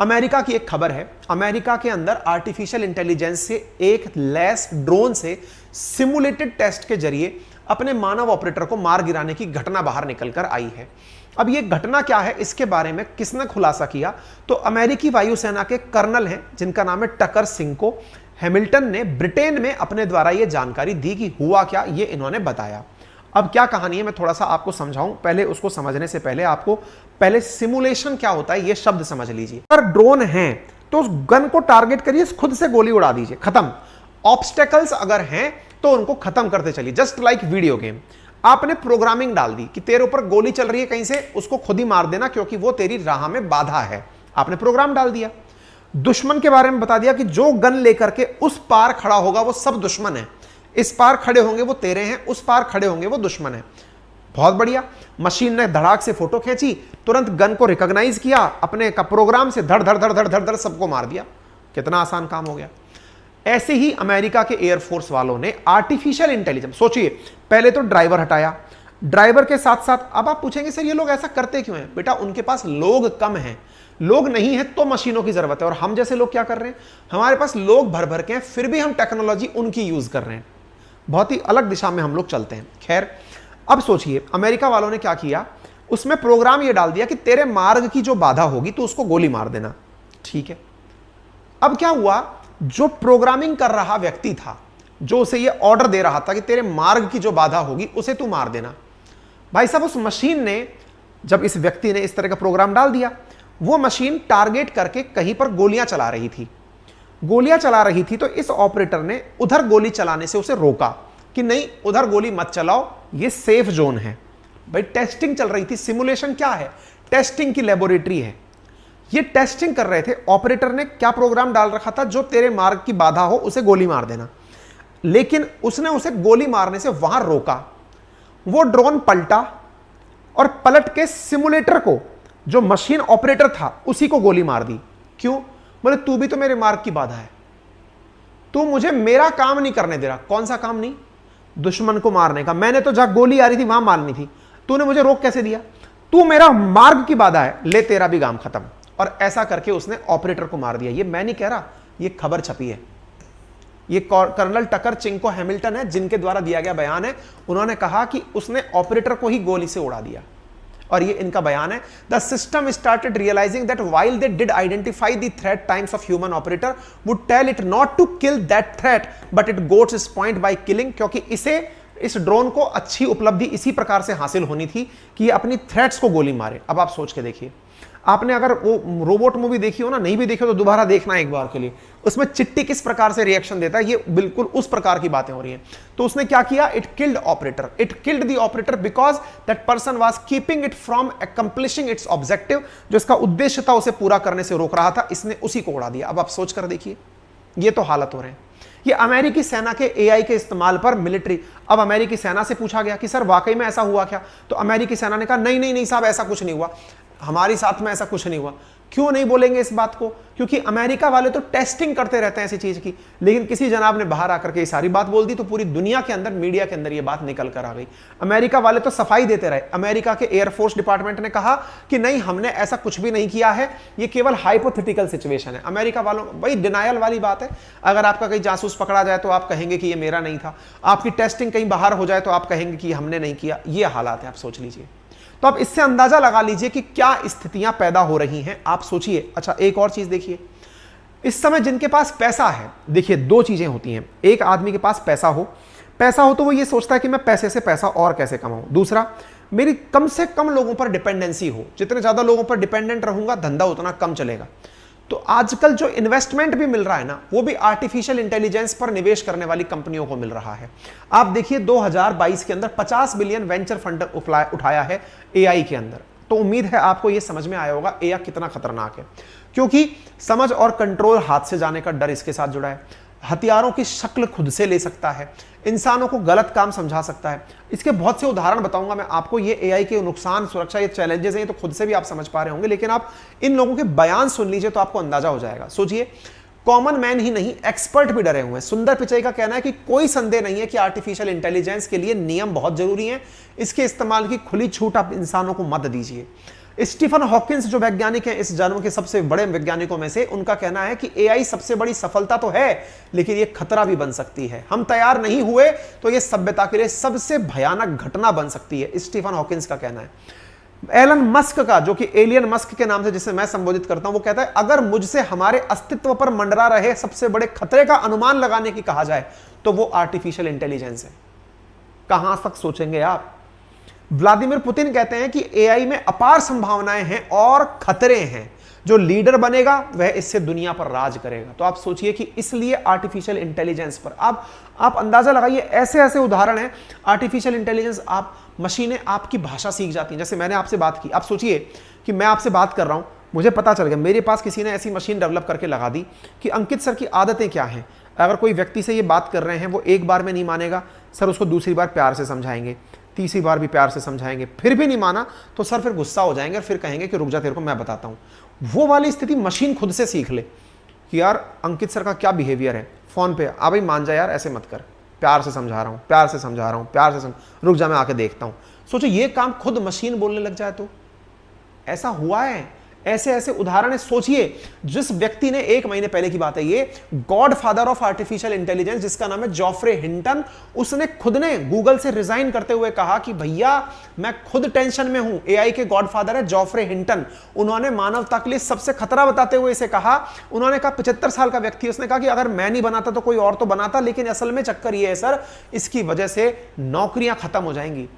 America की एक खबर है, अमेरिका के अंदर आर्टिफिशियल इंटेलिजेंस से एक लैस ड्रोन से सिमुलेटेड टेस्ट के जरिए अपने मानव ऑपरेटर को मार गिराने की घटना बाहर निकलकर आई है। अब यह घटना क्या है, इसके बारे में किसने खुलासा किया? तो अमेरिकी वायुसेना के कर्नल हैं जिनका नाम है टकर सिंह को हैमिल्टन ने ब्रिटेन में अपने द्वारा यह जानकारी दी कि हुआ क्या, ये इन्होंने बताया। अब क्या कहानी है मैं थोड़ा सा आपको समझाऊं, पहले उसको समझने से पहले आपको पहले सिमुलेशन क्या होता है ये शब्द समझ लीजिए। अगर ड्रोन है तो उस गन को टारगेट करिए, खुद से गोली उड़ा दीजिए, खत्म। ऑब्स्टेकल्स अगर हैं तो उनको खत्म करते चलिए, जस्ट लाइक वीडियो गेम। आपने प्रोग्रामिंग डाल दी कि तेरे ऊपर गोली चल रही है कहीं से, उसको खुद ही मार देना क्योंकि वो तेरी राह में बाधा है। आपने प्रोग्राम डाल दिया। दुश्मन के बारे में बता दिया कि जो गन लेकर के उस पार खड़ा होगा वो सब दुश्मन है, इस पार खड़े होंगे वो तेरे हैं, उस पार खड़े होंगे वो दुश्मन है। बहुत बढ़िया। मशीन ने धड़ाक से फोटो खींची, तुरंत गन को रिकॉग्नाइज किया, अपने का प्रोग्राम से धड़ धड़ धड़ धड़ धड़ धड़ सबको मार दिया। कितना आसान काम हो गया। ऐसे ही अमेरिका के एयरफोर्स वालों ने आर्टिफिशियल इंटेलिजेंस, सोचिए पहले तो ड्राइवर हटाया, ड्राइवर के साथ साथ, अब आप पूछेंगे सर ये लोग ऐसा करते क्यों हैं? बेटा उनके पास लोग कम हैं, लोग नहीं है तो मशीनों की जरूरत है। और हम जैसे लोग क्या कर रहे हैं, हमारे पास लोग भर भर के हैं, फिर भी हम टेक्नोलॉजी उनकी यूज कर रहे हैं, बहुत ही अलग दिशा में हम लोग चलते हैं। खैर अब सोचिए अमेरिका वालों ने क्या किया, उसमें प्रोग्राम ये डाल दिया कि तेरे मार्ग की जो बाधा होगी तो उसको गोली मार देना। ठीक है, अब क्या हुआ, जो प्रोग्रामिंग कर रहा व्यक्ति था, जो उसे ये ऑर्डर दे रहा था कि तेरे मार्ग की जो बाधा होगी उसे तू मार देना, भाई साहब उस मशीन ने, जब इस व्यक्ति ने इस तरह का प्रोग्राम डाल दिया, वो मशीन टारगेट करके कहीं पर गोलियां चला रही थी, गोलियां चला रही थी, तो इस ऑपरेटर ने उधर गोली चलाने से उसे रोका कि नहीं उधर गोली मत चलाओ, ये सेफ जोन है। भाई टेस्टिंग चल रही थी, सिमुलेशन क्या है, टेस्टिंग की लेबोरेटरी है, ये टेस्टिंग कर रहे थे। ऑपरेटर ने क्या प्रोग्राम डाल रखा था, जो तेरे मार्ग की बाधा हो उसे गोली मार देना, लेकिन उसने उसे गोली मारने से वहां रोका। वो ड्रोन पलटा और पलट के सिमुलेटर को, जो मशीन ऑपरेटर था, उसी को गोली मार दी। क्यों? बोले तू भी तो मेरे मार्ग की बाधा है, तू मुझे मेरा काम नहीं करने दे रहा। कौन सा काम नहीं? दुश्मन को मारने का। मैंने तो जहां गोली आ रही थी वहां मारनी थी, तूने मुझे रोक कैसे दिया? तू मेरा मार्ग की बाधा है, ले तेरा भी काम खत्म। और ऐसा करके उसने ऑपरेटर को मार दिया। ये मैं नहीं कह रहा, ये खबर छपी है, ये कर्नल टकर चिंको हैमिल्टन है जिनके द्वारा दिया गया बयान है। उन्होंने कहा कि उसने ऑपरेटर को ही गोली से उड़ा दिया, और ये इनका बयान है। The system started realising that while they did identify the threat times of human operator would tell it not to kill that threat but it gots its point by killing, क्योंकि इस ड्रोन को अच्छी उपलब्धि इसी प्रकार से हासिल होनी थी कि ये अपनी थ्रेट्स को गोली मारे। अब आप सोच के देखिए, आपने अगर वो रोबोट मूवी देखी हो ना, नहीं भी देखी हो तो दोबारा देखना एक बार के लिए, उसमें चिट्टी किस प्रकार से रिएक्शन देता है, ये बिल्कुल उस प्रकार की बातें हो रही हैं। तो उसने क्या किया, it killed operator, it killed the operator because that person was keeping it from accomplishing it's objective, जो इसका उद्देश्य था उसे पूरा करने से रोक रहा था, इसने उसी को उड़ा दिया। अब आप सोच कर देखिए, ये तो हालत हो रहे हैं। ये अमेरिकी सेना के एआई के इस्तेमाल पर मिलिट्री, अब अमेरिकी सेना से पूछा गया कि सर वाकई में ऐसा हुआ क्या, तो अमेरिकी सेना ने कहा नहीं नहीं नहीं साहब ऐसा कुछ नहीं हुआ, हमारी साथ में ऐसा कुछ नहीं हुआ। क्यों नहीं बोलेंगे इस बात को? क्योंकि अमेरिका वाले तो टेस्टिंग करते रहते हैं ऐसी चीज की, लेकिन किसी जनाब ने बाहर आकर के ये सारी बात बोल दी तो पूरी दुनिया के अंदर, मीडिया के अंदर ये बात निकल कर आ गई। अमेरिका वाले तो सफाई देते रहे। अमेरिका के एयरफोर्स डिपार्टमेंट ने कहा कि नहीं हमने ऐसा कुछ भी नहीं किया है, ये केवल हाइपोथेटिकल सिचुएशन है। अमेरिका वालों, भाई डिनायल वाली बात है, अगर आपका कहीं जासूस पकड़ा जाए तो आप कहेंगे कि ये मेरा नहीं था, आपकी टेस्टिंग कहीं बाहर हो जाए तो आप कहेंगे कि हमने नहीं किया। ये हालात है, आप सोच लीजिए। तो आप इससे अंदाजा लगा लीजिए कि क्या स्थितियां पैदा हो रही हैं, आप सोचिए। अच्छा एक और चीज देखिए, इस समय जिनके पास पैसा है, देखिए दो चीजें होती हैं, एक आदमी के पास पैसा हो तो वो ये सोचता है कि मैं पैसे से पैसा और कैसे कमाऊं, दूसरा मेरी कम से कम लोगों पर डिपेंडेंसी हो, जितने ज्यादा लोगों पर डिपेंडेंट रहूंगा धंधा उतना कम चलेगा। तो आजकल जो इन्वेस्टमेंट भी मिल रहा है ना, वो भी आर्टिफिशियल इंटेलिजेंस पर निवेश करने वाली कंपनियों को मिल रहा है। आप देखिए 2022 के अंदर 50 बिलियन वेंचर फंड उठाया है एआई के अंदर। तो उम्मीद है आपको यह समझ में आया होगा एआई कितना खतरनाक है, क्योंकि समझ और कंट्रोल हाथ से जाने का डर इसके साथ जुड़ा है। हथियारों की शक्ल खुद से ले सकता है, इंसानों को गलत काम समझा सकता है। इसके बहुत से उदाहरण बताऊंगा मैं आपको। ये एआई के नुकसान, सुरक्षा, ये चैलेंजेस हैं, तो खुद से भी आप समझ पा रहे होंगे, लेकिन आप इन लोगों के बयान सुन लीजिए तो आपको अंदाजा हो जाएगा। सोचिए, कॉमन मैन ही नहीं, एक्सपर्ट भी डरे हुए हैं। सुंदर पिचई का कहना है कि कोई संदेह नहीं है कि आर्टिफिशियल इंटेलिजेंस के लिए नियम बहुत जरूरी हैं, इसके इस्तेमाल की खुली छूट आप इंसानों को मत दीजिए। स्टीफन हॉकिंस जो वैज्ञानिक हैं, इस जन्म के सबसे बड़े वैज्ञानिकों में से, उनका कहना है कि एआई सबसे बड़ी सफलता तो है लेकिन यह खतरा भी बन सकती है। हम तैयार नहीं हुए तो यह सभ्यता के लिए सबसे भयानक घटना बन सकती है, स्टीफन हॉकिंस का कहना है। एलन मस्क का, जो कि एलियन मस्क के नाम से जिसे मैं संबोधित करता हूं, वो कहता है अगर मुझसे हमारे अस्तित्व पर मंडरा रहे सबसे बड़े खतरे का अनुमान लगाने की कहा जाए तो वो आर्टिफिशियल इंटेलिजेंस है। कहां तक सोचेंगे आप? व्लादिमीर पुतिन कहते हैं कि एआई में अपार संभावनाएं हैं और खतरे हैं। जो लीडर बनेगा वह इससे दुनिया पर राज करेगा। तो आप सोचिए कि इसलिए आर्टिफिशियल इंटेलिजेंस पर आप अंदाजा लगाइए, ऐसे ऐसे उदाहरण हैं। आर्टिफिशियल इंटेलिजेंस, आप मशीनें आपकी भाषा सीख जाती हैं। जैसे मैंने आपसे बात की, आप सोचिए कि मैं आपसे बात कर रहा हूं, मुझे पता चल गया, मेरे पास किसी ने ऐसी मशीन डेवलप करके लगा दी कि अंकित सर की आदतें क्या हैं। अगर कोई व्यक्ति से ये बात कर रहे हैं, वो एक बार में नहीं मानेगा, सर उसको दूसरी बार प्यार से समझाएंगे, तीसरी बार भी प्यार से समझाएंगे, फिर भी नहीं माना तो सर फिर गुस्सा हो जाएंगे और फिर कहेंगे कि रुक जा, तेरे को मैं बताता हूं। वो वाली स्थिति मशीन खुद से सीख ले कि यार अंकित सर का क्या बिहेवियर है फोन पे, आ भाई मान जा यार, ऐसे मत कर, प्यार से समझा रहा हूं, प्यार से समझा रहा हूं, प्यार से रुक जा, मैं आके देखता हूं। सोचो ये काम खुद मशीन बोलने लग जाए तो। ऐसा हुआ है, ऐसे ऐसे उदाहरण है। सोचिए, जिस व्यक्ति ने, 1 महीने पहले की बात है ये, God father of artificial intelligence जिसका नाम है जॉफ्रे हिंटन, उसने खुद ने गूगल से रिजाइन करते हुए कहा कि भैया मैं खुद टेंशन में हूं। एआई के गॉड फादर है जॉफ्रे हिंटन, उन्होंने मानवता के लिए सबसे खतरा बताते हुए इसे कहा। उन्होंने कहा 75 साल का व्यक्ति, उसने कहा कि अगर मैं नहीं बनाता तो कोई और तो बनाता, लेकिन असल में चक्कर ये है सर, इसकी वजह से नौकरियां खत्म हो जाएंगी।